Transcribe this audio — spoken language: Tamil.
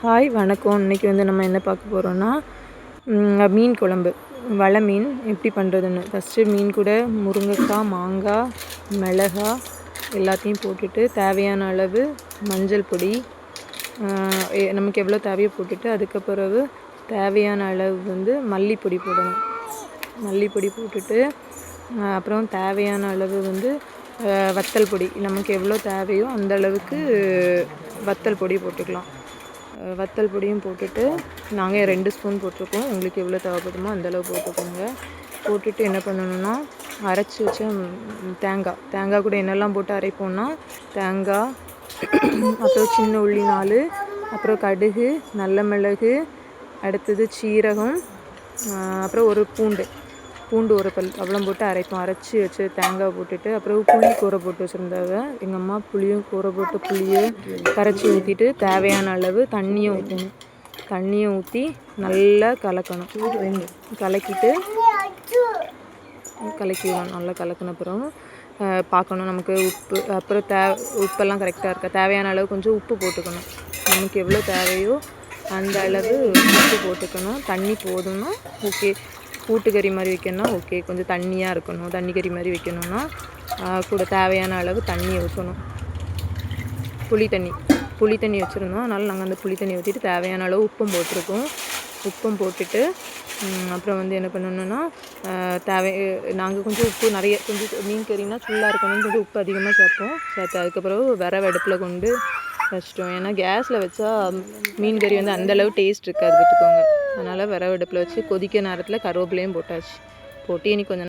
ஹாய் வணக்கம். இன்றைக்கி நம்ம என்ன பார்க்க போகிறோன்னா மீன் குழம்பு, வலை மீன் எப்படி பண்ணுறதுன்னு. ஃபஸ்ட்டு மீன் கூட முருங்கைக்காய், மாங்காய், மிளகாய் எல்லாத்தையும் போட்டுட்டு தேவையான அளவு மஞ்சள் பொடி, நமக்கு எவ்வளோ தேவையோ போட்டுட்டு அதுக்கப்புறவு தேவையான அளவு மல்லிப்பொடி போடணும். மல்லிப்பொடி போட்டுட்டு அப்புறம் தேவையான அளவு வத்தல் பொடி, நமக்கு எவ்வளோ தேவையோ அந்த அளவுக்கு வத்தல் பொடி போட்டுக்கலாம். வத்தல் பொடியும் போட்டுட்டு நாங்கள் 2 ஸ்பூன் போட்டிருக்கோம். உங்களுக்கு எவ்வளோ தேவைப்படுமோ அந்தளவு போட்டுக்கோங்க. போட்டுட்டு என்ன பண்ணணுன்னா, அரைச்சி வச்ச தேங்காய் கூட என்னெல்லாம் போட்டு அரைப்போம்னா தேங்காய், அப்புறம் சின்ன உள்ளி 4, அப்புறம் கடுகு, நல்ல மிளகு, அடுத்தது சீரகம், அப்புறம் ஒரு பூண்டு ஒரு பல் அவ்வளோ போட்டு அரைப்போம். அரைச்சி வச்சு தேங்காய் போட்டுட்டு அப்புறம் புளி கூரை போட்டு வச்சுருந்தாங்க எங்கள் அம்மா. புளியும் கூரை போட்டு புளியை கரைச்சி ஊற்றிட்டு தேவையான அளவு தண்ணியும் ஊற்றணும். தண்ணியை ஊற்றி நல்லா கலக்கணும். கலக்கிடணும். நல்லா கலக்கின அப்புறம் பார்க்கணும் நமக்கு உப்பு, அப்புறம் உப்பெல்லாம் கரெக்டாக இருக்கா, தேவையான அளவு கொஞ்சம் உப்பு போட்டுக்கணும். நமக்கு எவ்வளோ தேவையோ அந்த அளவு உப்பு போட்டுக்கணும். தண்ணி போதும்னா ஓகே. கூட்டுக்கறி மாதிரி வைக்கணும்னா ஓகே, கொஞ்சம் தண்ணியாக இருக்கணும். தண்ணி கறி மாதிரி வைக்கணும்னா கூட தேவையான அளவு தண்ணியை ஊற்றணும். புளி தண்ணி வச்சுருந்தோம், அதனால் நாங்கள் அந்த புளி தண்ணி ஊற்றிட்டு தேவையான அளவு உப்பும் போட்டுட்டு அப்புறம் என்ன பண்ணணுன்னா, நாங்கள் கொஞ்சம் உப்பு நிறைய, கொஞ்சம் மீன் கறினா ஃபுல்லாக இருக்கணும்னு கொஞ்சம் உப்பு அதிகமாக சேர்த்து அதுக்கப்புறம் விரவ அடுப்பில் கொண்டு வச்சிட்டோம். ஏன்னா கேஸில் வச்சா மீன் கறி அந்தளவு டேஸ்ட் இருக்காது பார்த்துக்கோங்க. அதனால் விரவ அடுப்பில் வச்சு கொதிக்க நேரத்தில் கருவேப்பிலையும் போட்டு இனி கொஞ்சம்